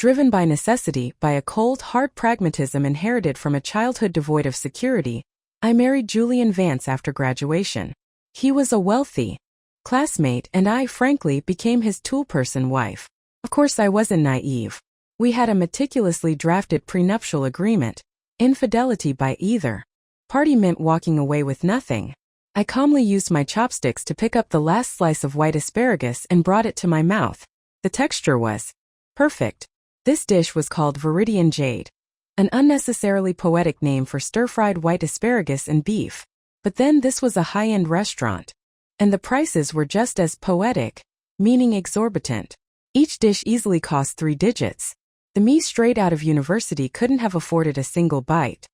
Driven by necessity, by a cold, hard pragmatism inherited from a childhood devoid of security, I married Julian Vance after graduation. He was a wealthy classmate, and I, frankly, became his tool-person wife. Of course, I wasn't naive. We had a meticulously drafted prenuptial agreement. Infidelity by either party meant walking away with nothing. I calmly used my chopsticks to pick up the last slice of white asparagus and brought it to my mouth. The texture was perfect. This dish was called Veridian Jade, an unnecessarily poetic name for stir-fried white asparagus and beef. But then this was a high-end restaurant, and the prices were just as poetic, meaning exorbitant. Each dish easily cost 3 digits. The me straight out of university couldn't have afforded a single bite.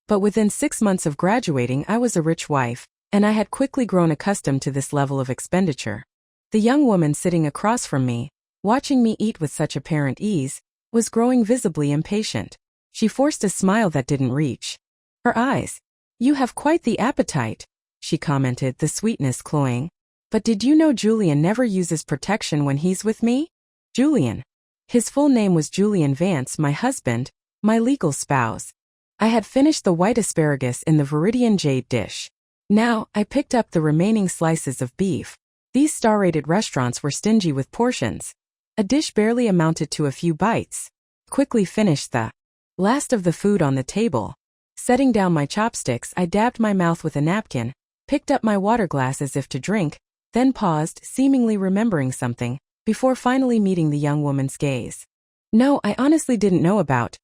But within 6 months of graduating, I was a rich wife, and I had quickly grown accustomed to this level of expenditure. The young woman sitting across from me, watching me eat with such apparent ease, was growing visibly impatient. She forced a smile that didn't reach her eyes. "You have quite the appetite," she commented, the sweetness cloying. "But did you know Julian never uses protection when he's with me?" Julian. His full name was Julian Vance, my husband, my legal spouse. I had finished the white asparagus in the Veridian Jade dish. Now, I picked up the remaining slices of beef. These star-rated restaurants were stingy with portions. A dish barely amounted to a few bites. Quickly finished the last of the food on the table. Setting down my chopsticks, I dabbed my mouth with a napkin, picked up my water glass as if to drink, then paused, seemingly remembering something, before finally meeting the young woman's gaze. "No, I honestly didn't know about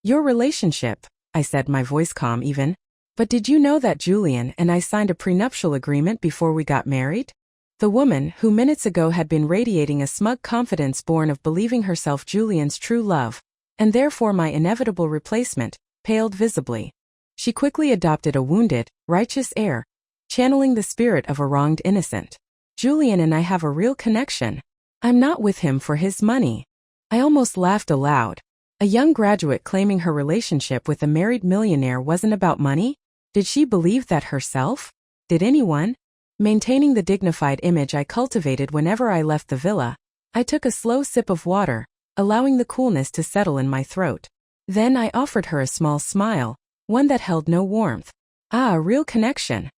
your relationship," I said, my voice calm even. "But did you know that Julian and I signed a prenuptial agreement before we got married?" The woman, who minutes ago had been radiating a smug confidence born of believing herself Julian's true love, and therefore my inevitable replacement, paled visibly. She quickly adopted a wounded, righteous air, channeling the spirit of a wronged innocent. "Julian and I have a real connection. I'm not with him for his money." I almost laughed aloud. A young graduate claiming her relationship with a married millionaire wasn't about money? Did she believe that herself? Did anyone? Maintaining the dignified image I cultivated whenever I left the villa, I took a slow sip of water, allowing the coolness to settle in my throat. Then I offered her a small smile, one that held no warmth. "Ah, a real connection,"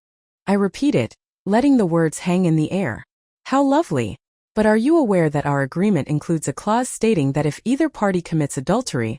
I repeated, letting the words hang in the air. "How lovely. But are you aware that our agreement includes a clause stating that if either party commits adultery,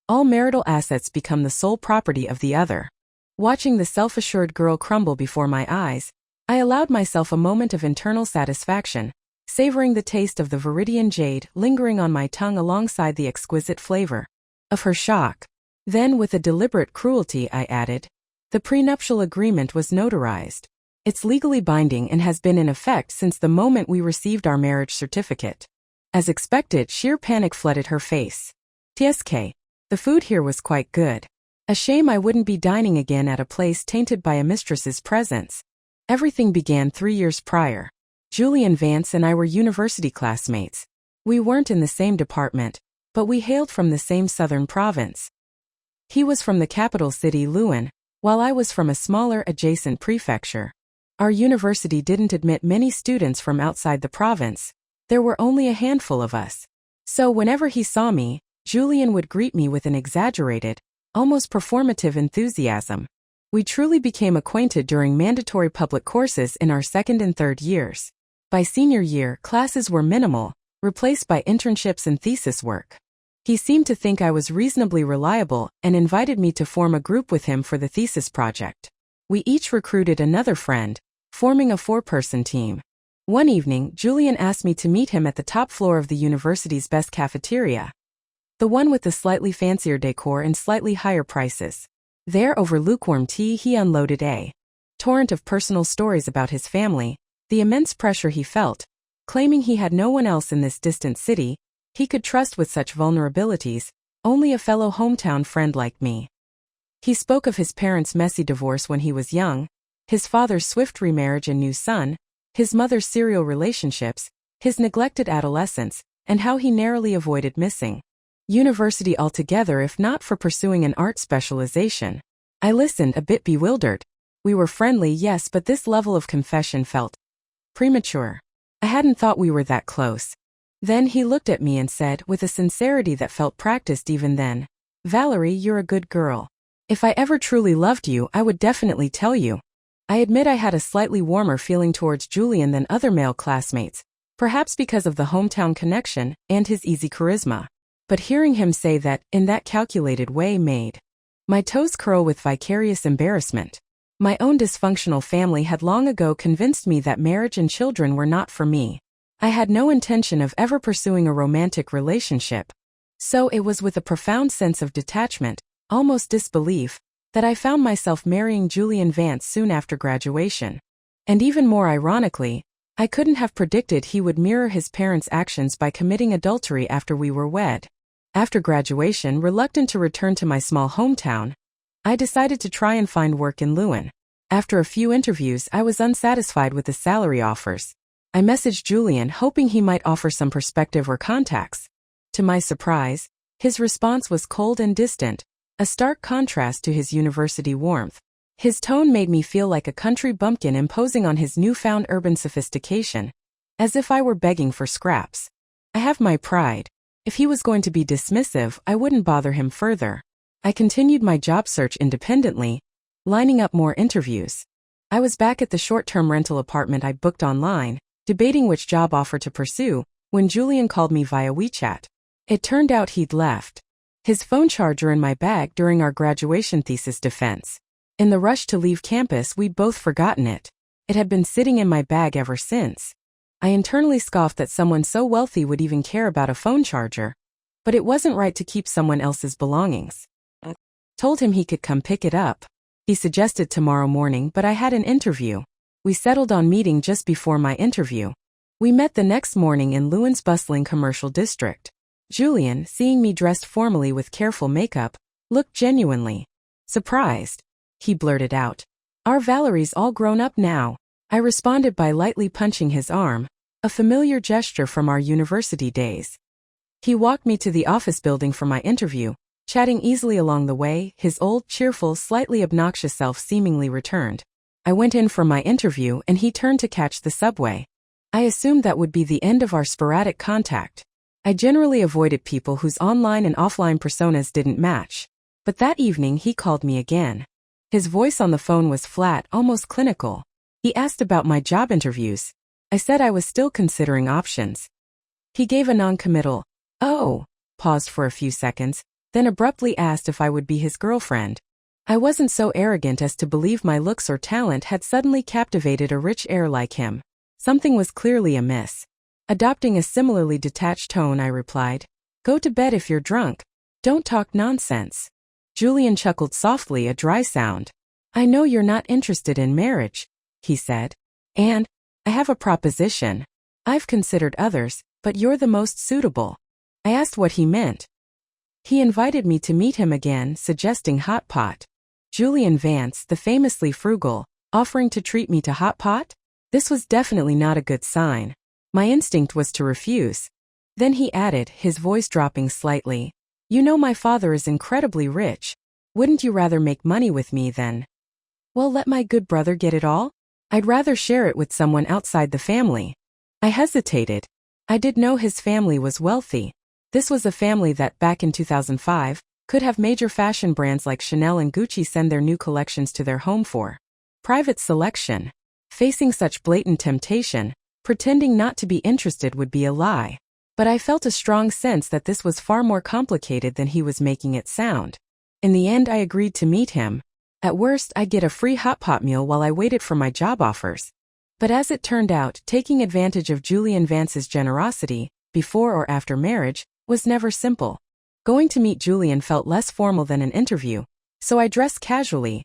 all marital assets become the sole property of the other?" Watching the self-assured girl crumble before my eyes, I allowed myself a moment of internal satisfaction, savoring the taste of the Veridian Jade lingering on my tongue alongside the exquisite flavor of her shock. Then, with a deliberate cruelty, I added, "The prenuptial agreement was notarized. It's legally binding and has been in effect since the moment we received our marriage certificate." As expected, sheer panic flooded her face. "TSK. The food here was quite good. A shame I wouldn't be dining again at a place tainted by a mistress's presence." Everything began 3 years prior. Julian Vance and I were university classmates. We weren't in the same department, but we hailed from the same southern province. He was from the capital city Luan, while I was from a smaller adjacent prefecture. Our university didn't admit many students from outside the province. There were only a handful of us. So whenever he saw me, Julian would greet me with an exaggerated, almost performative enthusiasm. We truly became acquainted during mandatory public courses in our second and third years. By senior year, classes were minimal, replaced by internships and thesis work. He seemed to think I was reasonably reliable and invited me to form a group with him for the thesis project. We each recruited another friend, forming a 4-person team. One evening, Julian asked me to meet him at the top floor of the university's best cafeteria, the one with the slightly fancier decor and slightly higher prices. There, over lukewarm tea, he unloaded a torrent of personal stories about his family, the immense pressure he felt, claiming he had no one else in this distant city he could trust with such vulnerabilities, only a fellow hometown friend like me. He spoke of his parents' messy divorce when he was young, his father's swift remarriage and new son, his mother's serial relationships, his neglected adolescence, and how he narrowly avoided missing university altogether if not for pursuing an art specialization. I listened, a bit bewildered. We were friendly, yes, but this level of confession felt premature. I hadn't thought we were that close. Then he looked at me and said, with a sincerity that felt practiced even then, "Valerie, you're a good girl. If I ever truly loved you, I would definitely tell you." I admit I had a slightly warmer feeling towards Julian than other male classmates, perhaps because of the hometown connection and his easy charisma. But hearing him say that in that calculated way made my toes curl with vicarious embarrassment. My own dysfunctional family had long ago convinced me that marriage and children were not for me. I had no intention of ever pursuing a romantic relationship. So it was with a profound sense of detachment, almost disbelief, that I found myself marrying Julian Vance soon after graduation. And even more ironically, I couldn't have predicted he would mirror his parents' actions by committing adultery after we were wed. After graduation, reluctant to return to my small hometown, I decided to try and find work in Leuven. After a few interviews, I was unsatisfied with the salary offers. I messaged Julian hoping he might offer some perspective or contacts. To my surprise, his response was cold and distant, a stark contrast to his university warmth. His tone made me feel like a country bumpkin imposing on his newfound urban sophistication, as if I were begging for scraps. I have my pride. If he was going to be dismissive, I wouldn't bother him further. I continued my job search independently, lining up more interviews. I was back at the short-term rental apartment I booked online, debating which job offer to pursue, when Julian called me via WeChat. It turned out he'd left his phone charger in my bag during our graduation thesis defense. In the rush to leave campus, we'd both forgotten it. It had been sitting in my bag ever since. I internally scoffed that someone so wealthy would even care about a phone charger. But it wasn't right to keep someone else's belongings. I told him he could come pick it up. He suggested tomorrow morning, but I had an interview. We settled on meeting just before my interview. We met the next morning in Leuven's bustling commercial district. Julian, seeing me dressed formally with careful makeup, looked genuinely surprised. He blurted out, "Our Valerie's all grown up now." I responded by lightly punching his arm, a familiar gesture from our university days. He walked me to the office building for my interview, chatting easily along the way, his old, cheerful, slightly obnoxious self seemingly returned. I went in for my interview and he turned to catch the subway. I assumed that would be the end of our sporadic contact. I generally avoided people whose online and offline personas didn't match. But that evening he called me again. His voice on the phone was flat, almost clinical. He asked about my job interviews. I said I was still considering options. He gave a non-committal, "Oh," paused for a few seconds, then abruptly asked if I would be his girlfriend. I wasn't so arrogant as to believe my looks or talent had suddenly captivated a rich heir like him. Something was clearly amiss. Adopting a similarly detached tone, I replied, "Go to bed if you're drunk. Don't talk nonsense." Julian chuckled softly, a dry sound. "I know you're not interested in marriage," he said. "And I have a proposition. I've considered others, but you're the most suitable." I asked what he meant. He invited me to meet him again, suggesting hot pot. Julian Vance, the famously frugal, offering to treat me to hot pot? This was definitely not a good sign. My instinct was to refuse. Then he added, his voice dropping slightly, "You know my father is incredibly rich. Wouldn't you rather make money with me than, well, let my good brother get it all? I'd rather share it with someone outside the family." I hesitated. I did know his family was wealthy. This was a family that, back in 2005, could have major fashion brands like Chanel and Gucci send their new collections to their home for private selection. Facing such blatant temptation, pretending not to be interested would be a lie. But I felt a strong sense that this was far more complicated than he was making it sound. In the end, I agreed to meet him. At worst, I'd get a free hot pot meal while I waited for my job offers. But as it turned out, taking advantage of Julian Vance's generosity, before or after marriage, was never simple. Going to meet Julian felt less formal than an interview, so I dressed casually.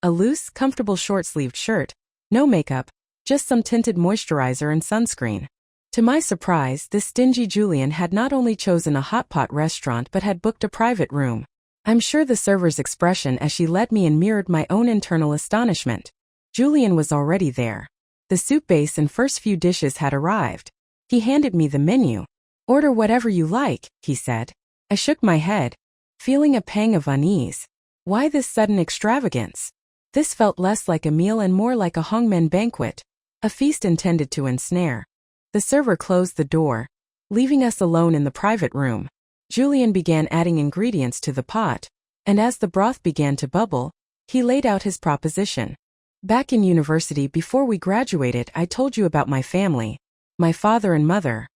A loose, comfortable short-sleeved shirt, no makeup, just some tinted moisturizer and sunscreen. To my surprise, this stingy Julian had not only chosen a hot pot restaurant but had booked a private room. I'm sure the server's expression as she led me in mirrored my own internal astonishment. Julian was already there. The soup base and first few dishes had arrived. He handed me the menu. "Order whatever you like," he said. I shook my head, feeling a pang of unease. Why this sudden extravagance? This felt less like a meal and more like a hongmen banquet, a feast intended to ensnare. The server closed the door. leaving us alone in the private room. Julian began adding ingredients to the pot, and as the broth began to bubble, he laid out his proposition. Back in university before we graduated, I told you about my family, my father and mother.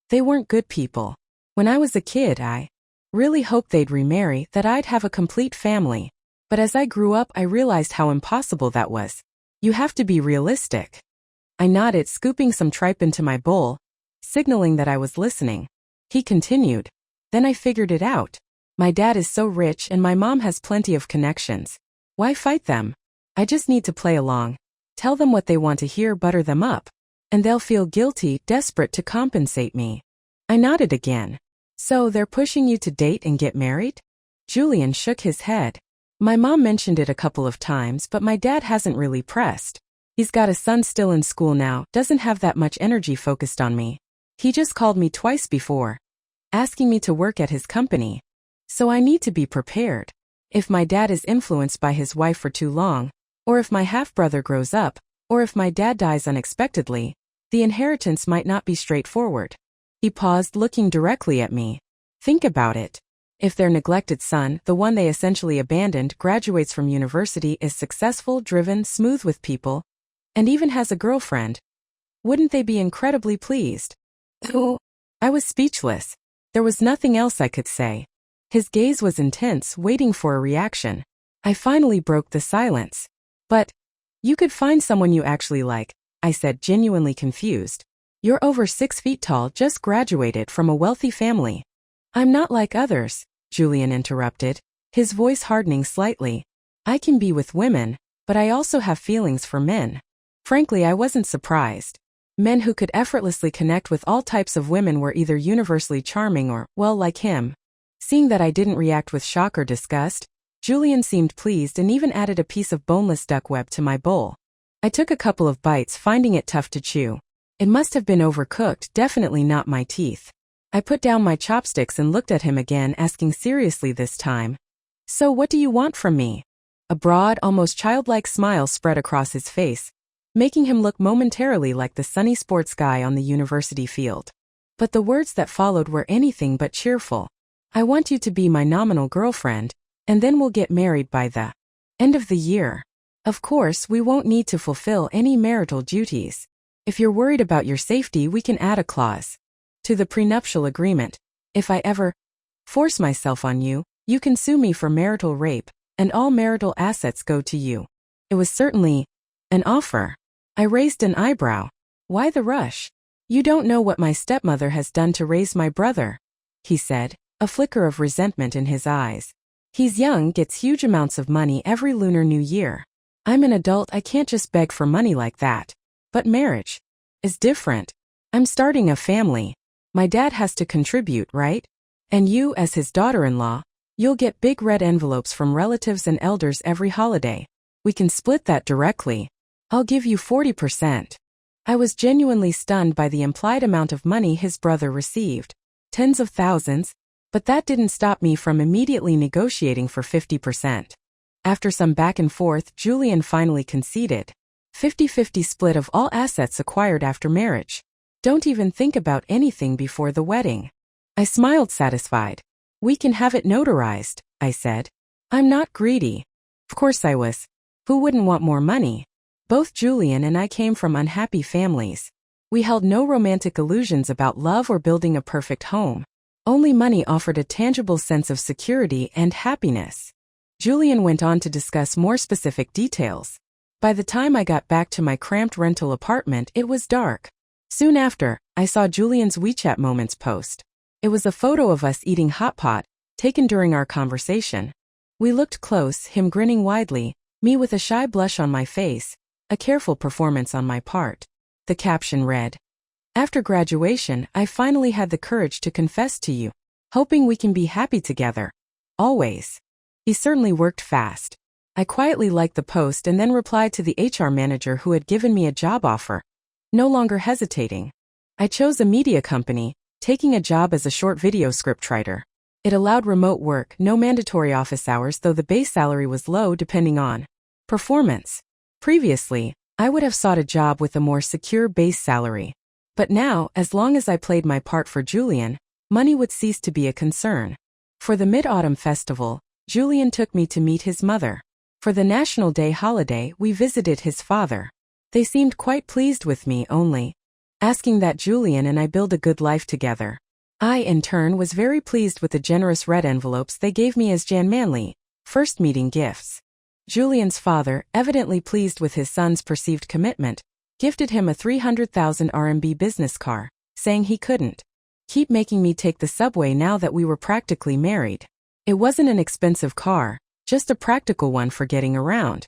They weren't good people. When I was a kid, I really hoped they'd remarry, that I'd have a complete family. But as I grew up, I realized how impossible that was. You have to be realistic. I nodded, scooping some tripe into my bowl, signaling that I was listening. He continued. Then I figured it out. My dad is so rich and my mom has plenty of connections. Why fight them? I just need to play along. Tell them what they want to hear, butter them up. And they'll feel guilty, desperate to compensate me. I nodded again. So they're pushing you to date and get married? Julian shook his head. My mom mentioned it a couple of times, but my dad hasn't really pressed. He's got a son still in school now, doesn't have that much energy focused on me. He just called me twice before, asking me to work at his company. So I need to be prepared. If my dad is influenced by his wife for too long, or if my half-brother grows up, or if my dad dies unexpectedly, the inheritance might not be straightforward. He paused, looking directly at me. Think about it. If their neglected son, the one they essentially abandoned, graduates from university, is successful, driven, smooth with people, and even has a girlfriend, wouldn't they be incredibly pleased? Oh, I was speechless. There was nothing else I could say. His gaze was intense, waiting for a reaction. I finally broke the silence. But you could find someone you actually like, I said, genuinely confused. You're over 6 feet tall, just graduated from a wealthy family. I'm not like others, Julian interrupted, his voice hardening slightly. I can be with women, but I also have feelings for men. Frankly, I wasn't surprised. Men who could effortlessly connect with all types of women were either universally charming or, well, like him. Seeing that I didn't react with shock or disgust, Julian seemed pleased and even added a piece of boneless duck web to my bowl. I took a couple of bites, finding it tough to chew. It must have been overcooked, definitely not my teeth. I put down my chopsticks and looked at him again, asking seriously this time. So what do you want from me? A broad, almost childlike smile spread across his face, making him look momentarily like the sunny sports guy on the university field. But the words that followed were anything but cheerful. I want you to be my nominal girlfriend, and then we'll get married by the end of the year. Of course, we won't need to fulfill any marital duties. If you're worried about your safety, we can add a clause to the prenuptial agreement. If I ever force myself on you, you can sue me for marital rape, and all marital assets go to you. It was certainly an offer. I raised an eyebrow. Why the rush? You don't know what my stepmother has done to raise my brother, he said, a flicker of resentment in his eyes. He's young, gets huge amounts of money every Lunar New Year. I'm an adult, I can't just beg for money like that. But marriage is different. I'm starting a family. My dad has to contribute, right? And you, as his daughter-in-law, you'll get big red envelopes from relatives and elders every holiday. We can split that directly. I'll give you 40%. I was genuinely stunned by the implied amount of money his brother received. Tens of thousands, but that didn't stop me from immediately negotiating for 50%. After some back and forth, Julian finally conceded. 50-50 split of all assets acquired after marriage. Don't even think about anything before the wedding. I smiled, satisfied. We can have it notarized, I said. I'm not greedy. Of course I was. Who wouldn't want more money? Both Julian and I came from unhappy families. We held no romantic illusions about love or building a perfect home. Only money offered a tangible sense of security and happiness. Julian went on to discuss more specific details. By the time I got back to my cramped rental apartment, it was dark. Soon after, I saw Julian's WeChat Moments post. It was a photo of us eating hot pot, taken during our conversation. We looked close, him grinning widely, me with a shy blush on my face, a careful performance on my part. The caption read, "After graduation, I finally had the courage to confess to you, hoping we can be happy together. Always." He certainly worked fast. I quietly liked the post and then replied to the HR manager who had given me a job offer. No longer hesitating. I chose a media company, taking a job as a short video scriptwriter. It allowed remote work, no mandatory office hours, though the base salary was low depending on performance. Previously, I would have sought a job with a more secure base salary. But now, as long as I played my part for Julian, money would cease to be a concern. For the Mid-Autumn Festival, Julian took me to meet his mother. For the National Day holiday, we visited his father. They seemed quite pleased with me, only asking that Julian and I build a good life together. I, in turn, was very pleased with the generous red envelopes they gave me as Jan Manley first meeting gifts. Julian's father, evidently pleased with his son's perceived commitment, gifted him a 300,000 RMB business car, saying he couldn't keep making me take the subway now that we were practically married. It wasn't an expensive car, just a practical one for getting around.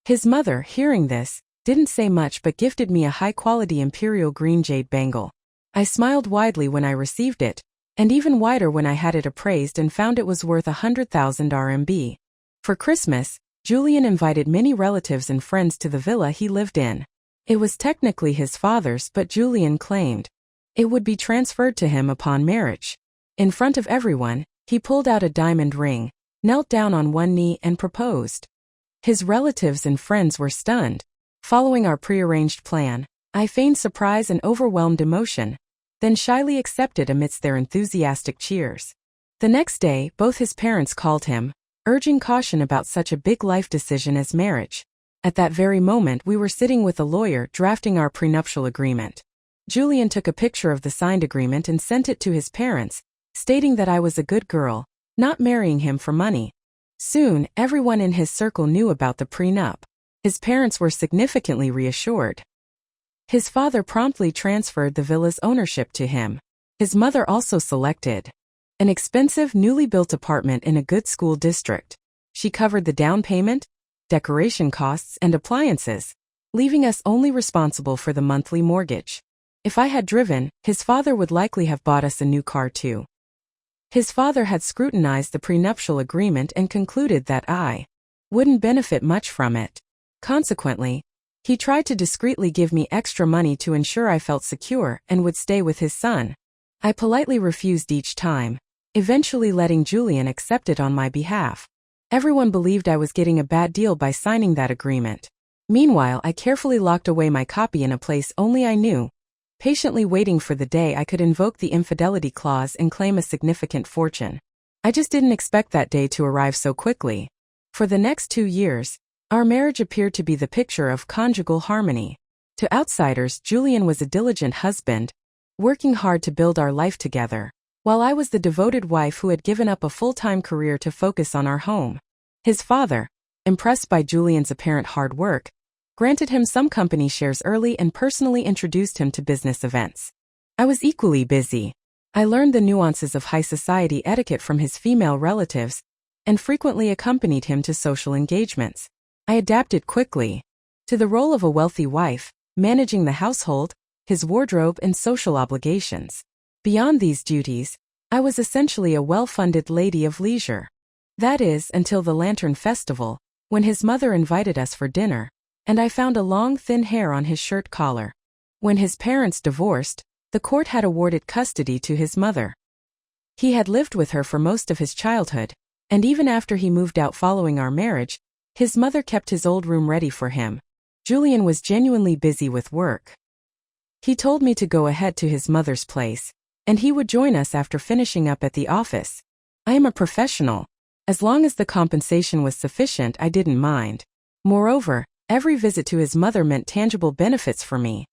His mother, hearing this, didn't say much but gifted me a high-quality imperial green jade bangle. I smiled widely when I received it, and even wider when I had it appraised and found it was worth 100,000 RMB. For Christmas, Julian invited many relatives and friends to the villa he lived in. It was technically his father's, but Julian claimed it would be transferred to him upon marriage. In front of everyone, he pulled out a diamond ring, knelt down on one knee and proposed. His relatives and friends were stunned. Following our prearranged plan, I feigned surprise and overwhelmed emotion, then shyly accepted amidst their enthusiastic cheers. The next day, both his parents called him, urging caution about such a big life decision as marriage. At that very moment, we were sitting with a lawyer drafting our prenuptial agreement. Julian took a picture of the signed agreement and sent it to his parents, stating that I was a good girl, not marrying him for money. Soon, everyone in his circle knew about the prenup. His parents were significantly reassured. His father promptly transferred the villa's ownership to him. His mother also selected an expensive, newly built apartment in a good school district. She covered the down payment, decoration costs, and appliances, leaving us only responsible for the monthly mortgage. If I had driven, his father would likely have bought us a new car too. His father had scrutinized the prenuptial agreement and concluded that I wouldn't benefit much from it. Consequently, he tried to discreetly give me extra money to ensure I felt secure and would stay with his son. I politely refused each time, eventually letting Julian accept it on my behalf. Everyone believed I was getting a bad deal by signing that agreement. Meanwhile, I carefully locked away my copy in a place only I knew, patiently waiting for the day I could invoke the infidelity clause and claim a significant fortune. I just didn't expect that day to arrive so quickly. For the next 2 years, our marriage appeared to be the picture of conjugal harmony. To outsiders, Julian was a diligent husband, working hard to build our life together, while I was the devoted wife who had given up a full-time career to focus on our home. His father, impressed by Julian's apparent hard work, granted him some company shares early and personally introduced him to business events. I was equally busy. I learned the nuances of high society etiquette from his female relatives and frequently accompanied him to social engagements. I adapted quickly to the role of a wealthy wife, managing the household, his wardrobe, and social obligations. Beyond these duties, I was essentially a well-funded lady of leisure. That is, until the Lantern Festival, when his mother invited us for dinner, and I found a long, thin hair on his shirt collar. When his parents divorced, the court had awarded custody to his mother. He had lived with her for most of his childhood, and even after he moved out following our marriage, his mother kept his old room ready for him. Julian was genuinely busy with work. He told me to go ahead to his mother's place, and he would join us after finishing up at the office. I am a professional. As long as the compensation was sufficient, I didn't mind. Moreover, every visit to his mother meant tangible benefits for me.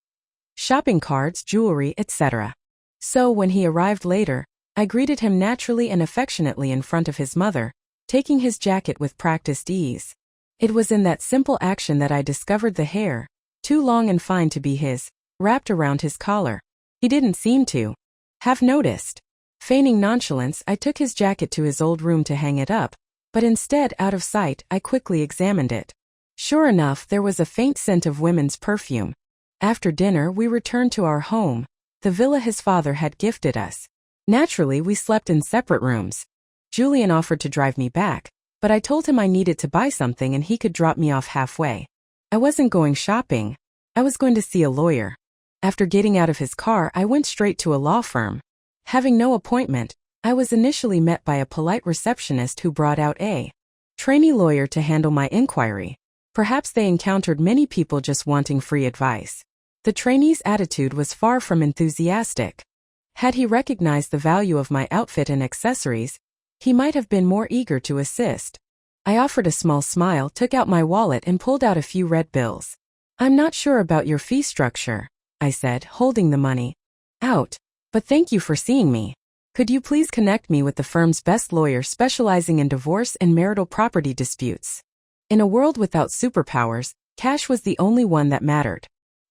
Shopping carts, jewelry, etc. So when he arrived later, I greeted him naturally and affectionately in front of his mother, taking his jacket with practiced ease. It was in that simple action that I discovered the hair, too long and fine to be his, wrapped around his collar. He didn't seem to have noticed. Feigning nonchalance, I took his jacket to his old room to hang it up, but instead, out of sight, I quickly examined it. Sure enough, there was a faint scent of women's perfume. After dinner, we returned to our home, the villa his father had gifted us. Naturally, we slept in separate rooms. Julian offered to drive me back, but I told him I needed to buy something and he could drop me off halfway. I wasn't going shopping. I was going to see a lawyer. After getting out of his car, I went straight to a law firm. Having no appointment, I was initially met by a polite receptionist who brought out a trainee lawyer to handle my inquiry. Perhaps they encountered many people just wanting free advice. The trainee's attitude was far from enthusiastic. Had he recognized the value of my outfit and accessories, he might have been more eager to assist. I offered a small smile, took out my wallet and pulled out a few red bills. "I'm not sure about your fee structure," I said, holding the money out, "but thank you for seeing me. Could you please connect me with the firm's best lawyer specializing in divorce and marital property disputes?" In a world without superpowers, cash was the only one that mattered.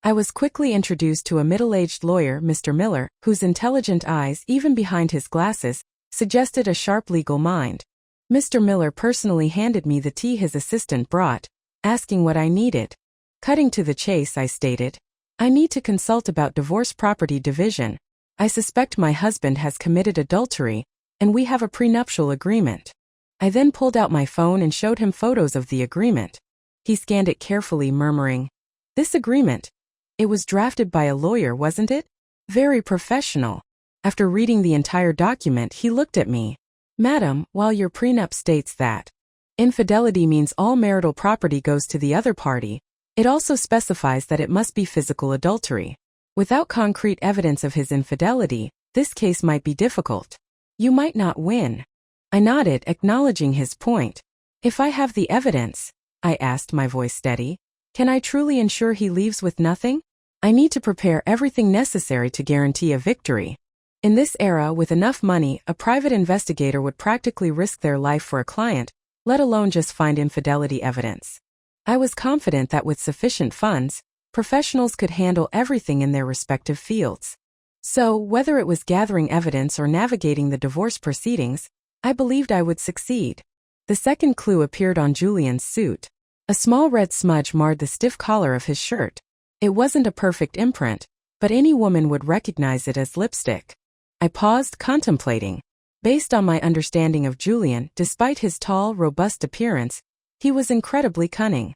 I was quickly introduced to a middle-aged lawyer, Mr. Miller, whose intelligent eyes, even behind his glasses, suggested a sharp legal mind. Mr. Miller personally handed me the tea his assistant brought, asking what I needed. Cutting to the chase, I stated, "I need to consult about divorce property division. I suspect my husband has committed adultery, and we have a prenuptial agreement." I then pulled out my phone and showed him photos of the agreement. He scanned it carefully, murmuring, "This agreement? It was drafted by a lawyer, wasn't it? Very professional." After reading the entire document, he looked at me. "Madam, while your prenup states that infidelity means all marital property goes to the other party, it also specifies that it must be physical adultery. Without concrete evidence of his infidelity, this case might be difficult. You might not win." I nodded, acknowledging his point. "If I have the evidence," I asked, my voice steady, "can I truly ensure he leaves with nothing? I need to prepare everything necessary to guarantee a victory. In this era, with enough money, a private investigator would practically risk their life for a client, let alone just find infidelity evidence." I was confident that with sufficient funds, professionals could handle everything in their respective fields. So, whether it was gathering evidence or navigating the divorce proceedings, I believed I would succeed. The second clue appeared on Julian's suit. A small red smudge marred the stiff collar of his shirt. It wasn't a perfect imprint, but any woman would recognize it as lipstick. I paused, contemplating. Based on my understanding of Julian, despite his tall, robust appearance, he was incredibly cunning.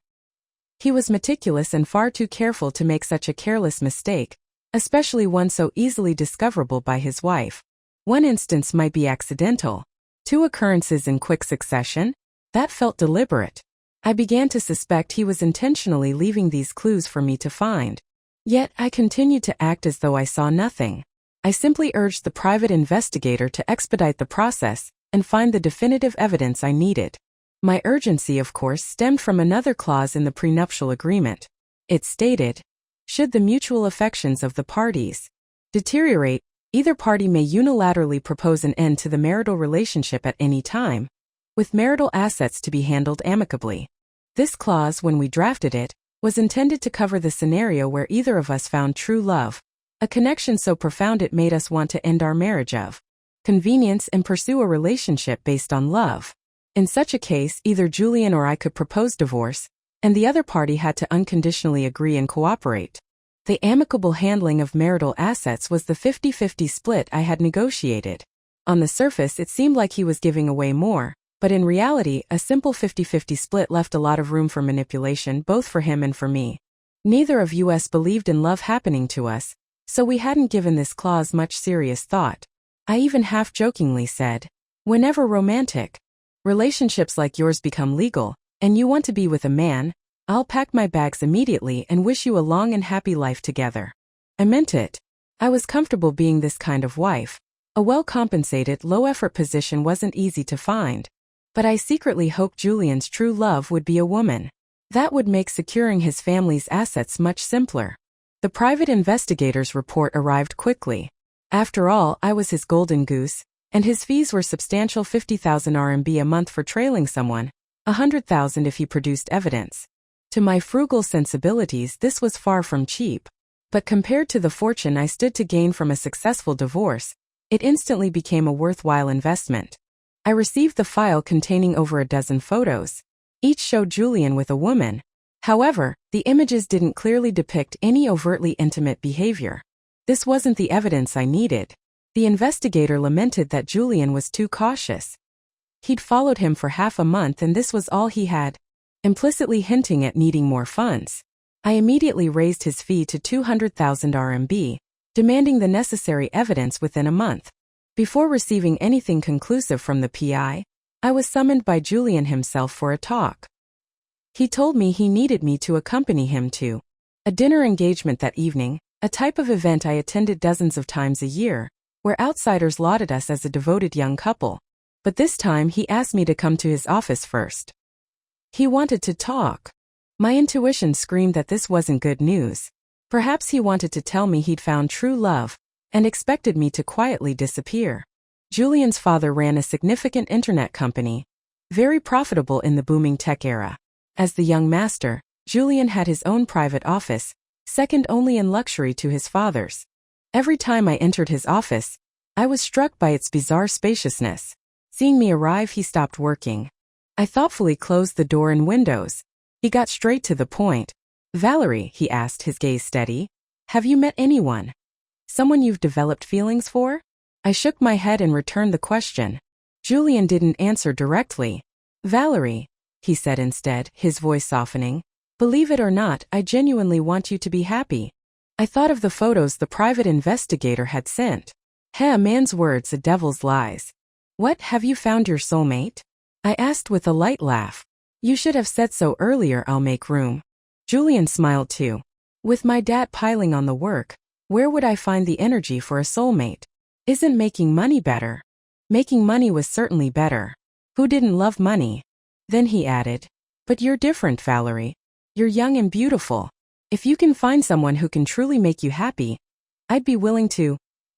He was meticulous and far too careful to make such a careless mistake, especially one so easily discoverable by his wife. One instance might be accidental. 2 occurrences in quick succession? That felt deliberate. I began to suspect he was intentionally leaving these clues for me to find. Yet I continued to act as though I saw nothing. I simply urged the private investigator to expedite the process and find the definitive evidence I needed. My urgency, of course, stemmed from another clause in the prenuptial agreement. It stated, "Should the mutual affections of the parties deteriorate, either party may unilaterally propose an end to the marital relationship at any time, with marital assets to be handled amicably." This clause, when we drafted it, was intended to cover the scenario where either of us found true love, a connection so profound it made us want to end our marriage of convenience and pursue a relationship based on love. In such a case, either Julian or I could propose divorce, and the other party had to unconditionally agree and cooperate. The amicable handling of marital assets was the 50-50 split I had negotiated. On the surface, it seemed like he was giving away more, but in reality, a simple 50-50 split left a lot of room for manipulation, both for him and for me. Neither of us believed in love happening to us, so we hadn't given this clause much serious thought. I even half-jokingly said, "Whenever romantic relationships like yours become legal, and you want to be with a man, I'll pack my bags immediately and wish you a long and happy life together." I meant it. I was comfortable being this kind of wife. A well-compensated, low-effort position wasn't easy to find. But I secretly hoped Julian's true love would be a woman. That would make securing his family's assets much simpler. The private investigator's report arrived quickly. After all, I was his golden goose, and his fees were substantial, 50,000 RMB a month for trailing someone, 100,000 if he produced evidence. To my frugal sensibilities, this was far from cheap. But compared to the fortune I stood to gain from a successful divorce, it instantly became a worthwhile investment. I received the file containing over a dozen photos. Each showed Julian with a woman. However, the images didn't clearly depict any overtly intimate behavior. This wasn't the evidence I needed. The investigator lamented that Julian was too cautious. He'd followed him for half a month and this was all he had, implicitly hinting at needing more funds. I immediately raised his fee to 200,000 RMB, demanding the necessary evidence within a month. Before receiving anything conclusive from the PI, I was summoned by Julian himself for a talk. He told me he needed me to accompany him to A dinner engagement that evening, a type of event I attended dozens of times a year, where outsiders lauded us as a devoted young couple. But this time he asked me to come to his office first. He wanted to talk. My intuition screamed that this wasn't good news. Perhaps he wanted to tell me he'd found true love, and expected me to quietly disappear. Julian's father ran a significant internet company, very profitable in the booming tech era. As the young master, Julian had his own private office, second only in luxury to his father's. Every time I entered his office, I was struck by its bizarre spaciousness. Seeing me arrive, he stopped working. I thoughtfully closed the door and windows. He got straight to the point. "Valerie," he asked, his gaze steady, "have you met anyone? Someone you've developed feelings for?" I shook my head and returned the question. Julian didn't answer directly. "Valerie," he said instead, his voice softening, "believe it or not, I genuinely want you to be happy." I thought of the photos the private investigator had sent. A man's words, a devil's lies. "What, have you found your soulmate?" I asked with a light laugh. "You should have said so earlier, I'll make room." Julian smiled too. "With my dad piling on the work, where would I find the energy for a soulmate? Isn't making money better?" Making money was certainly better. Who didn't love money? Then he added, "But you're different, Valerie. You're young and beautiful. If you can find someone who can truly make you happy, I'd be willing to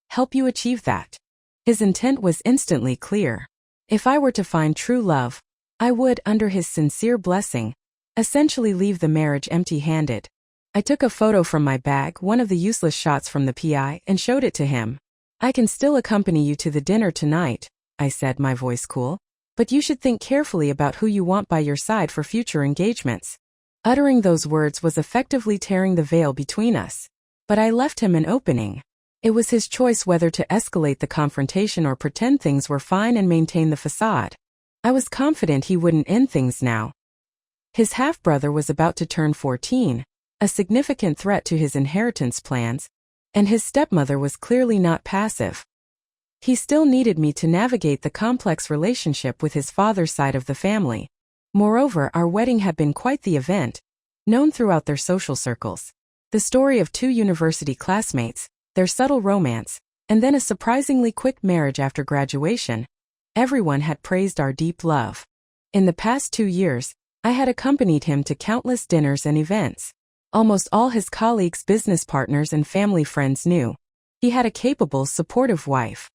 help you achieve that." His intent was instantly clear. If I were to find true love, I would, under his sincere blessing, essentially leave the marriage empty-handed. I took a photo from my bag, one of the useless shots from the PI, and showed it to him. "I can still accompany you to the dinner tonight," I said, my voice cool. "But you should think carefully about who you want by your side for future engagements." Uttering those words was effectively tearing the veil between us. But I left him an opening. It was his choice whether to escalate the confrontation or pretend things were fine and maintain the facade. I was confident he wouldn't end things now. His half-brother was about to turn 14, a significant threat to his inheritance plans, and his stepmother was clearly not passive. He still needed me to navigate the complex relationship with his father's side of the family. Moreover, our wedding had been quite the event, known throughout their social circles. The story of two university classmates, their subtle romance, and then a surprisingly quick marriage after graduation. Everyone had praised our deep love. In the past 2 years, I had accompanied him to countless dinners and events. Almost all his colleagues, business partners, and family friends knew he had a capable, supportive wife.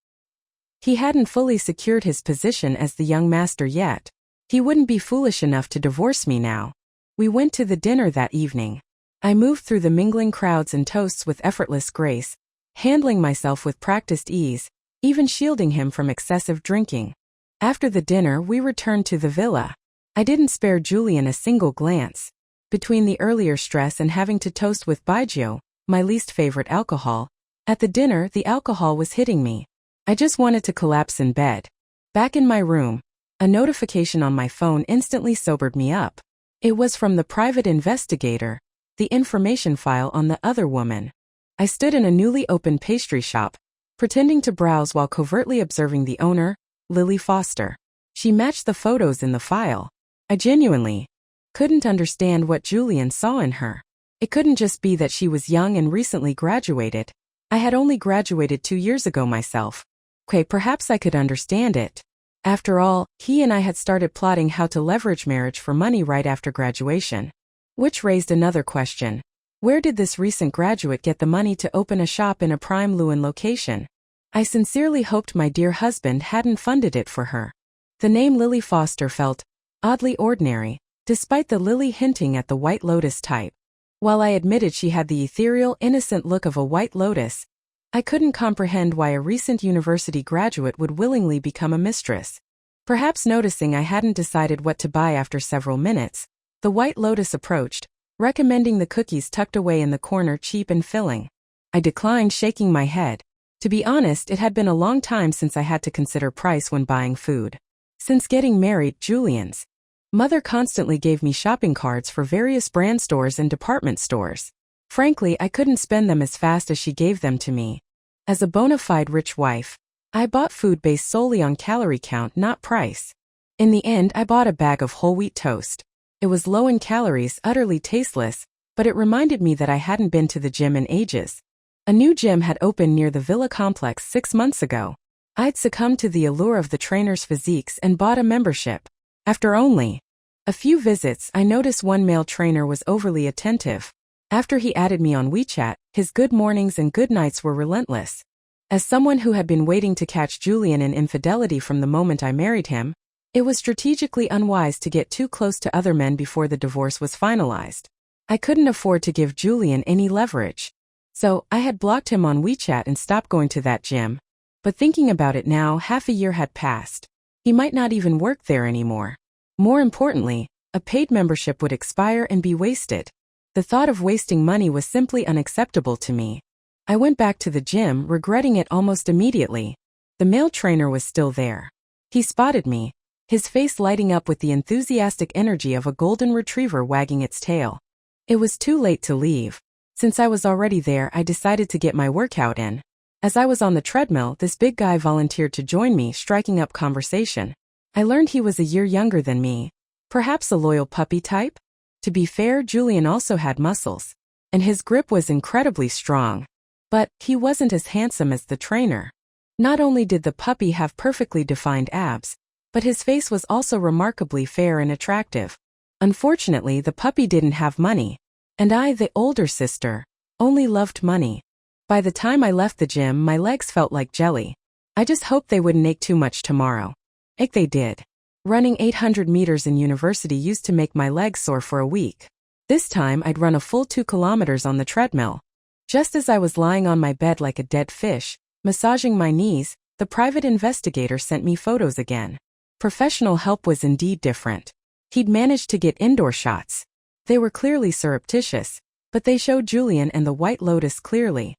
He hadn't fully secured his position as the young master yet. He wouldn't be foolish enough to divorce me now. We went to the dinner that evening. I moved through the mingling crowds and toasts with effortless grace, handling myself with practiced ease, even shielding him from excessive drinking. After the dinner, we returned to the villa. I didn't spare Julian a single glance. Between the earlier stress and having to toast with baijiu, my least favorite alcohol, at the dinner the alcohol was hitting me. I just wanted to collapse in bed. Back in my room, a notification on my phone instantly sobered me up. It was from the private investigator, the information file on the other woman. I stood in a newly opened pastry shop, pretending to browse while covertly observing the owner, Lily Foster. She matched the photos in the file. I genuinely couldn't understand what Julian saw in her. It couldn't just be that she was young and recently graduated. I had only graduated 2 years ago myself. Okay, perhaps I could understand it. After all, he and I had started plotting how to leverage marriage for money right after graduation. Which raised another question. Where did this recent graduate get the money to open a shop in a prime Lewin location? I sincerely hoped my dear husband hadn't funded it for her. The name Lily Foster felt oddly ordinary, despite the Lily hinting at the White Lotus type. While I admitted she had the ethereal, innocent look of a white lotus, I couldn't comprehend why a recent university graduate would willingly become a mistress. Perhaps noticing I hadn't decided what to buy after several minutes, the White Lotus approached, recommending the cookies tucked away in the corner, cheap and filling. I declined, shaking my head. To be honest, it had been a long time since I had to consider price when buying food. Since getting married, Julian's mother constantly gave me shopping cards for various brand stores and department stores. Frankly, I couldn't spend them as fast as she gave them to me. As a bona fide rich wife, I bought food based solely on calorie count, not price. In the end, I bought a bag of whole wheat toast. It was low in calories, utterly tasteless, but it reminded me that I hadn't been to the gym in ages. A new gym had opened near the villa complex 6 months ago. I'd succumbed to the allure of the trainers' physiques and bought a membership. After only a few visits, I noticed one male trainer was overly attentive. After he added me on WeChat, his good mornings and good nights were relentless. As someone who had been waiting to catch Julian in infidelity from the moment I married him, it was strategically unwise to get too close to other men before the divorce was finalized. I couldn't afford to give Julian any leverage. So, I had blocked him on WeChat and stopped going to that gym. But thinking about it now, half a year had passed. He might not even work there anymore. More importantly, a paid membership would expire and be wasted. The thought of wasting money was simply unacceptable to me. I went back to the gym, regretting it almost immediately. The male trainer was still there. He spotted me, his face lighting up with the enthusiastic energy of a golden retriever wagging its tail. It was too late to leave. Since I was already there, I decided to get my workout in. As I was on the treadmill, this big guy volunteered to join me, striking up conversation. I learned he was a year younger than me. Perhaps a loyal puppy type? To be fair, Julian also had muscles, and his grip was incredibly strong. But he wasn't as handsome as the trainer. Not only did the puppy have perfectly defined abs, but his face was also remarkably fair and attractive. Unfortunately, the puppy didn't have money, and I, the older sister, only loved money. By the time I left the gym, my legs felt like jelly. I just hoped they wouldn't ache too much tomorrow. Ache they did. Running 800 meters in university used to make my legs sore for a week. This time I'd run a full 2 kilometers on the treadmill. Just as I was lying on my bed like a dead fish, massaging my knees, the private investigator sent me photos again. Professional help was indeed different. He'd managed to get indoor shots. They were clearly surreptitious, but they showed Julian and the White Lotus clearly.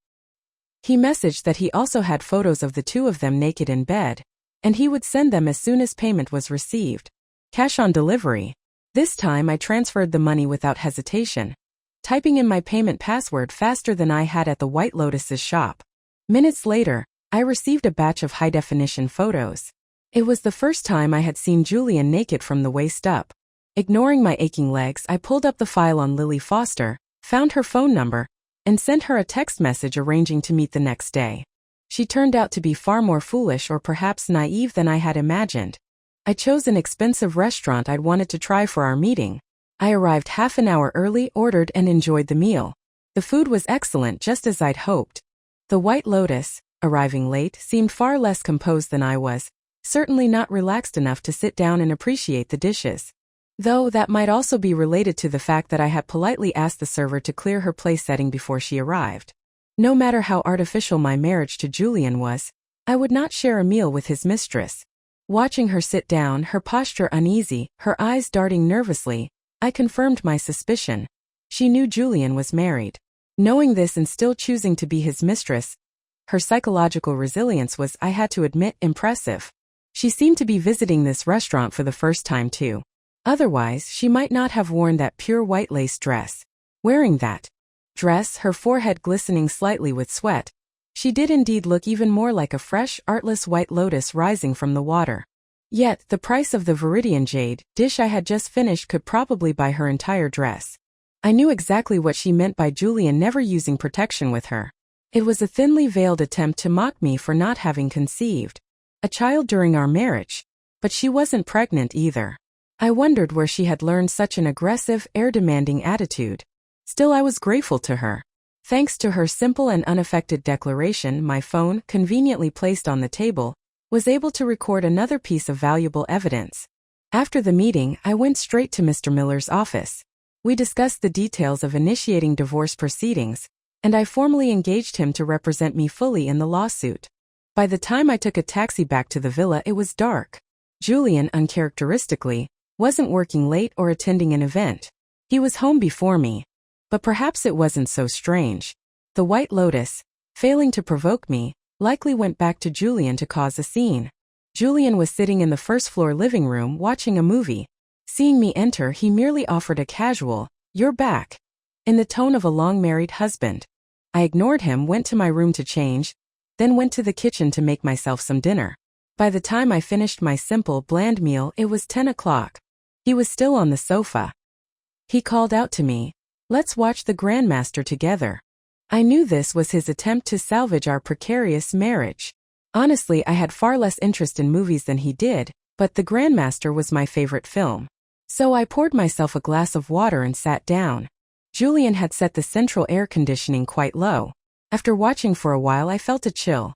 He messaged that he also had photos of the two of them naked in bed, and he would send them as soon as payment was received. Cash on delivery. This time I transferred the money without hesitation, typing in my payment password faster than I had at the White Lotus's shop. Minutes later, I received a batch of high-definition photos. It was the first time I had seen Julian naked from the waist up. Ignoring my aching legs, I pulled up the file on Lily Foster, found her phone number, and sent her a text message arranging to meet the next day. She turned out to be far more foolish or perhaps naive than I had imagined. I chose an expensive restaurant I'd wanted to try for our meeting. I arrived half an hour early, ordered and enjoyed the meal. The food was excellent, just as I'd hoped. The White Lotus, arriving late, seemed far less composed than I was, certainly not relaxed enough to sit down and appreciate the dishes. Though that might also be related to the fact that I had politely asked the server to clear her place setting before she arrived. No matter how artificial my marriage to Julian was, I would not share a meal with his mistress. Watching her sit down, her posture uneasy, her eyes darting nervously, I confirmed my suspicion. She knew Julian was married. Knowing this and still choosing to be his mistress, her psychological resilience was, I had to admit, impressive. She seemed to be visiting this restaurant for the first time too. Otherwise, she might not have worn that pure white lace dress. Wearing that dress, her forehead glistening slightly with sweat, she did indeed look even more like a fresh, artless white lotus rising from the water. Yet, the price of the Veridian Jade dish I had just finished could probably buy her entire dress. I knew exactly what she meant by Julian never using protection with her. It was a thinly veiled attempt to mock me for not having conceived a child during our marriage. But she wasn't pregnant either. I wondered where she had learned such an aggressive, air-demanding attitude. Still, I was grateful to her. Thanks to her simple and unaffected declaration, my phone, conveniently placed on the table, was able to record another piece of valuable evidence. After the meeting, I went straight to Mr. Miller's office. We discussed the details of initiating divorce proceedings, and I formally engaged him to represent me fully in the lawsuit. By the time I took a taxi back to the villa, it was dark. Julian, uncharacteristically, wasn't working late or attending an event. He was home before me. But perhaps it wasn't so strange. The White Lotus, failing to provoke me, likely went back to Julian to cause a scene. Julian was sitting in the first-floor living room watching a movie. Seeing me enter, he merely offered a casual, "You're back," in the tone of a long-married husband. I ignored him, went to my room to change, then went to the kitchen to make myself some dinner. By the time I finished my simple, bland meal, it was 10 o'clock. He was still on the sofa. He called out to me, Let's watch The Grandmaster together. I knew this was his attempt to salvage our precarious marriage. Honestly, I had far less interest in movies than he did, but The Grandmaster was my favorite film. So I poured myself a glass of water and sat down. Julian had set the central air conditioning quite low. After watching for a while, I felt a chill.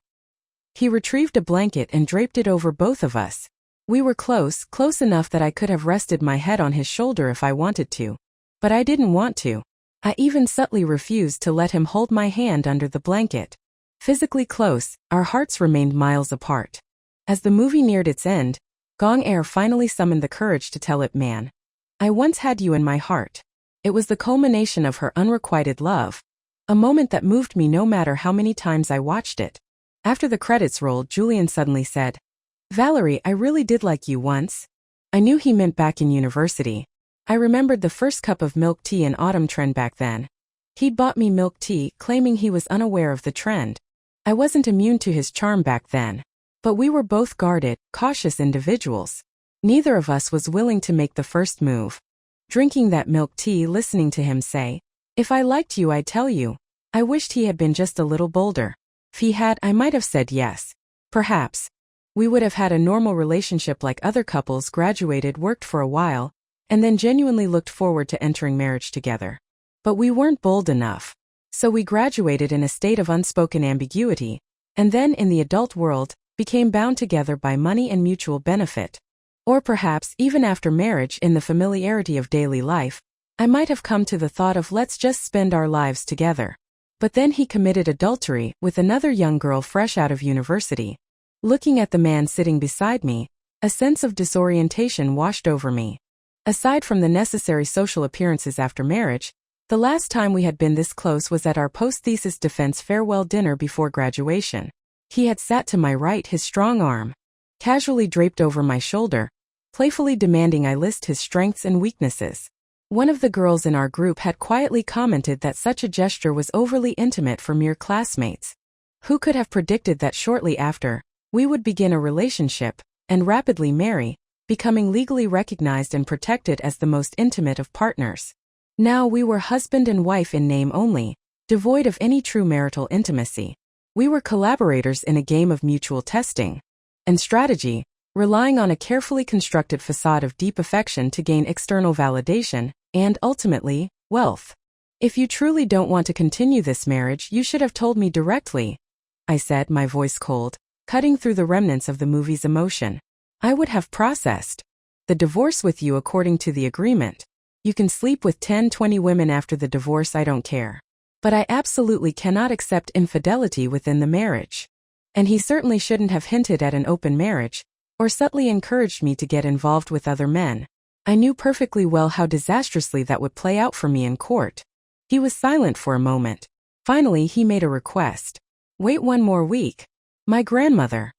He retrieved a blanket and draped it over both of us. We were close enough that I could have rested my head on his shoulder if I wanted to. But I didn't want to. I even subtly refused to let him hold my hand under the blanket. Physically close, our hearts remained miles apart. As the movie neared its end, Gong Air finally summoned the courage to tell it, "Man, I once had you in my heart." It was the culmination of her unrequited love. A moment that moved me no matter how many times I watched it. After the credits rolled, Julian suddenly said, "Valerie, I really did like you once." I knew he meant back in university. I remembered the first cup of milk tea in autumn trend back then. He'd bought me milk tea, claiming he was unaware of the trend. I wasn't immune to his charm back then. But we were both guarded, cautious individuals. Neither of us was willing to make the first move. Drinking that milk tea, listening to him say, "If I liked you, I'd tell you." I wished he had been just a little bolder. If he had, I might have said yes. Perhaps. We would have had a normal relationship like other couples, graduated, worked for a while, and then genuinely looked forward to entering marriage together. But we weren't bold enough. So we graduated in a state of unspoken ambiguity, and then in the adult world, became bound together by money and mutual benefit. Or perhaps, even after marriage, in the familiarity of daily life, I might have come to the thought of let's just spend our lives together. But then he committed adultery with another young girl fresh out of university. Looking at the man sitting beside me, a sense of disorientation washed over me. Aside from the necessary social appearances after marriage, the last time we had been this close was at our post-thesis defense farewell dinner before graduation. He had sat to my right, his strong arm casually draped over my shoulder, playfully demanding I list his strengths and weaknesses. One of the girls in our group had quietly commented that such a gesture was overly intimate for mere classmates. Who could have predicted that shortly after, we would begin a relationship, and rapidly marry, becoming legally recognized and protected as the most intimate of partners. Now we were husband and wife in name only, devoid of any true marital intimacy. We were collaborators in a game of mutual testing and strategy, relying on a carefully constructed facade of deep affection to gain external validation, and ultimately, wealth. "If you truly don't want to continue this marriage, you should have told me directly," I said, my voice cold, cutting through the remnants of the movie's emotion. "I would have processed the divorce with you according to the agreement. You can sleep with 10-20 women after the divorce, I don't care. But I absolutely cannot accept infidelity within the marriage." And he certainly shouldn't have hinted at an open marriage, or subtly encouraged me to get involved with other men. I knew perfectly well how disastrously that would play out for me in court. He was silent for a moment. Finally, he made a request. "Wait one more week. My grandmother.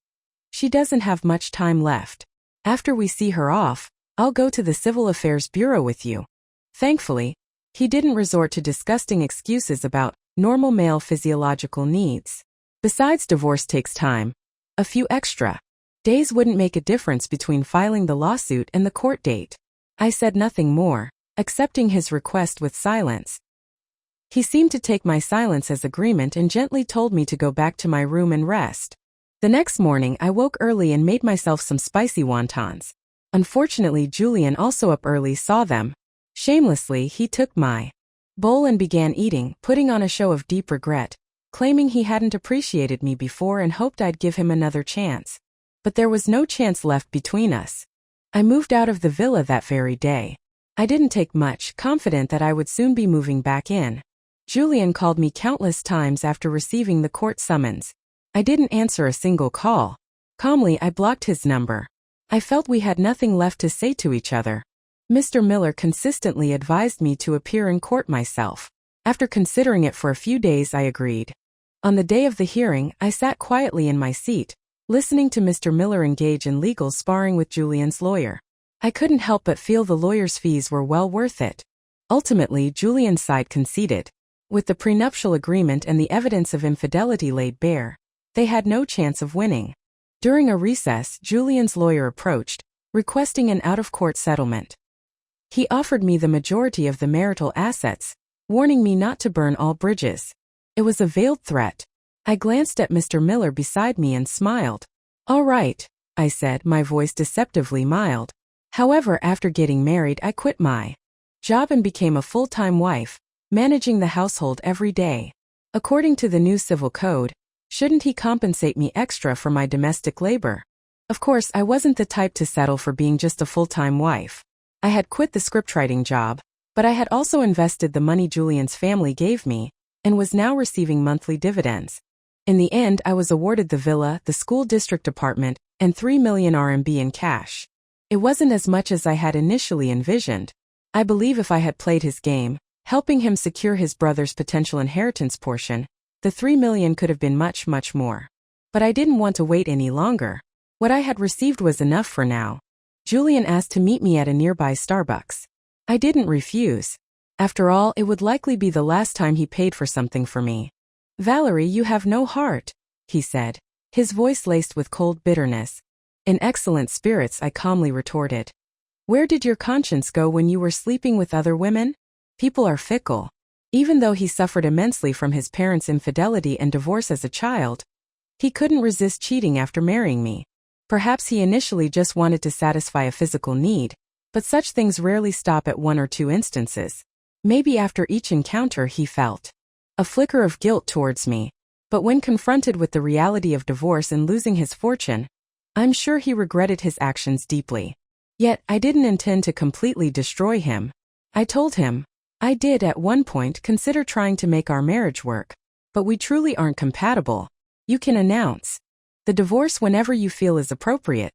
She doesn't have much time left. After we see her off, I'll go to the Civil Affairs Bureau with you." Thankfully, he didn't resort to disgusting excuses about normal male physiological needs. Besides, divorce takes time. A few extra days wouldn't make a difference between filing the lawsuit and the court date. I said nothing more, accepting his request with silence. He seemed to take my silence as agreement and gently told me to go back to my room and rest. The next morning, I woke early and made myself some spicy wontons. Unfortunately, Julian, also up early, saw them. Shamelessly, he took my bowl and began eating, putting on a show of deep regret, claiming he hadn't appreciated me before and hoped I'd give him another chance. But there was no chance left between us. I moved out of the villa that very day. I didn't take much, confident that I would soon be moving back in. Julian called me countless times after receiving the court summons. I didn't answer a single call. Calmly, I blocked his number. I felt we had nothing left to say to each other. Mr. Miller consistently advised me to appear in court myself. After considering it for a few days, I agreed. On the day of the hearing, I sat quietly in my seat, listening to Mr. Miller engage in legal sparring with Julian's lawyer. I couldn't help but feel the lawyer's fees were well worth it. Ultimately, Julian's side conceded. With the prenuptial agreement and the evidence of infidelity laid bare, they had no chance of winning. During a recess, Julian's lawyer approached, requesting an out-of-court settlement. He offered me the majority of the marital assets, warning me not to burn all bridges. It was a veiled threat. I glanced at Mr. Miller beside me and smiled. "All right," I said, my voice deceptively mild. "However, after getting married, I quit my job and became a full-time wife, managing the household every day. According to the new civil code, shouldn't he compensate me extra for my domestic labor?" Of course, I wasn't the type to settle for being just a full-time wife. I had quit the scriptwriting job, but I had also invested the money Julian's family gave me, and was now receiving monthly dividends. In the end, I was awarded the villa, the school district apartment, and 3 million RMB in cash. It wasn't as much as I had initially envisioned. I believe if I had played his game, helping him secure his brother's potential inheritance portion, the 3 million could have been much, much more. But I didn't want to wait any longer. What I had received was enough for now. Julian asked to meet me at a nearby Starbucks. I didn't refuse. After all, it would likely be the last time he paid for something for me. "Valerie, you have no heart," he said, his voice laced with cold bitterness. In excellent spirits, I calmly retorted. "Where did your conscience go when you were sleeping with other women? People are fickle." Even though he suffered immensely from his parents' infidelity and divorce as a child, he couldn't resist cheating after marrying me. Perhaps he initially just wanted to satisfy a physical need, but such things rarely stop at one or two instances. Maybe after each encounter he felt a flicker of guilt towards me, but when confronted with the reality of divorce and losing his fortune, I'm sure he regretted his actions deeply. Yet, I didn't intend to completely destroy him. I told him, I did at one point consider trying to make our marriage work, but we truly aren't compatible. You can announce the divorce whenever you feel is appropriate.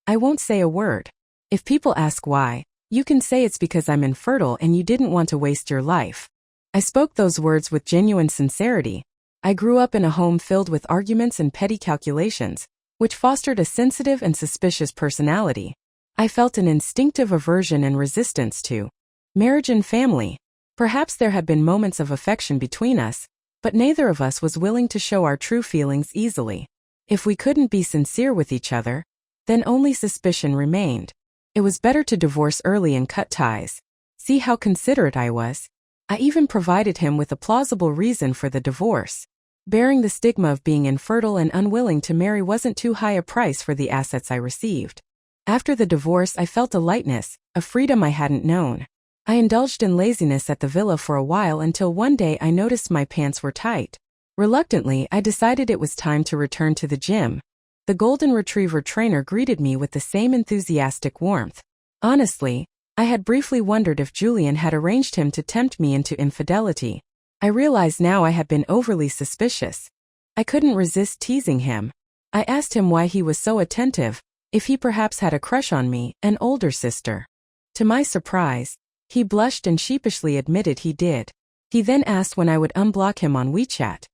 I won't say a word. If people ask why, you can say it's because I'm infertile and you didn't want to waste your life. I spoke those words with genuine sincerity. I grew up in a home filled with arguments and petty calculations, which fostered a sensitive and suspicious personality. I felt an instinctive aversion and resistance to marriage and family. Perhaps there had been moments of affection between us, but neither of us was willing to show our true feelings easily. If we couldn't be sincere with each other, then only suspicion remained. It was better to divorce early and cut ties. See how considerate I was. I even provided him with a plausible reason for the divorce. Bearing the stigma of being infertile and unwilling to marry wasn't too high a price for the assets I received. After the divorce, I felt a lightness, a freedom I hadn't known. I indulged in laziness at the villa for a while until one day I noticed my pants were tight. Reluctantly, I decided it was time to return to the gym. The golden retriever trainer greeted me with the same enthusiastic warmth. Honestly, I had briefly wondered if Julian had arranged him to tempt me into infidelity. I realized now I had been overly suspicious. I couldn't resist teasing him. I asked him why he was so attentive, if he perhaps had a crush on me, an older sister. To my surprise, he blushed and sheepishly admitted he did. He then asked when I would unblock him on WeChat.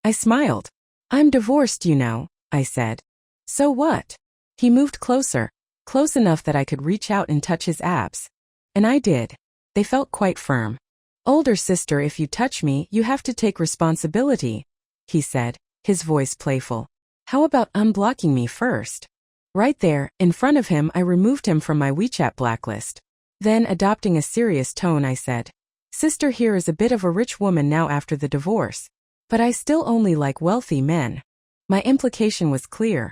I smiled. "I'm divorced, you know," I said. "So what?" He moved closer, close enough that I could reach out and touch his abs. And I did. They felt quite firm. "Older sister, if you touch me, you have to take responsibility," he said, his voice playful. "How about unblocking me first?" Right there, in front of him, I removed him from my WeChat blacklist. Then, adopting a serious tone, I said, "Sister here is a bit of a rich woman now after the divorce. But I still only like wealthy men." My implication was clear.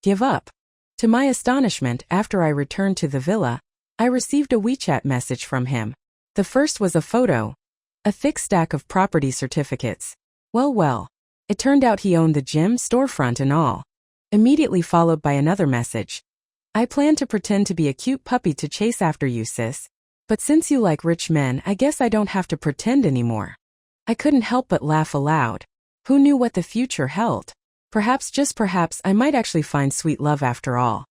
Give up. To my astonishment, after I returned to the villa, I received a WeChat message from him. The first was a photo. A thick stack of property certificates. Well. It turned out he owned the gym, storefront and all. Immediately followed by another message. "I plan to pretend to be a cute puppy to chase after you, sis. But since you like rich men, I guess I don't have to pretend anymore." I couldn't help but laugh aloud. Who knew what the future held? Perhaps, just perhaps, I might actually find sweet love after all.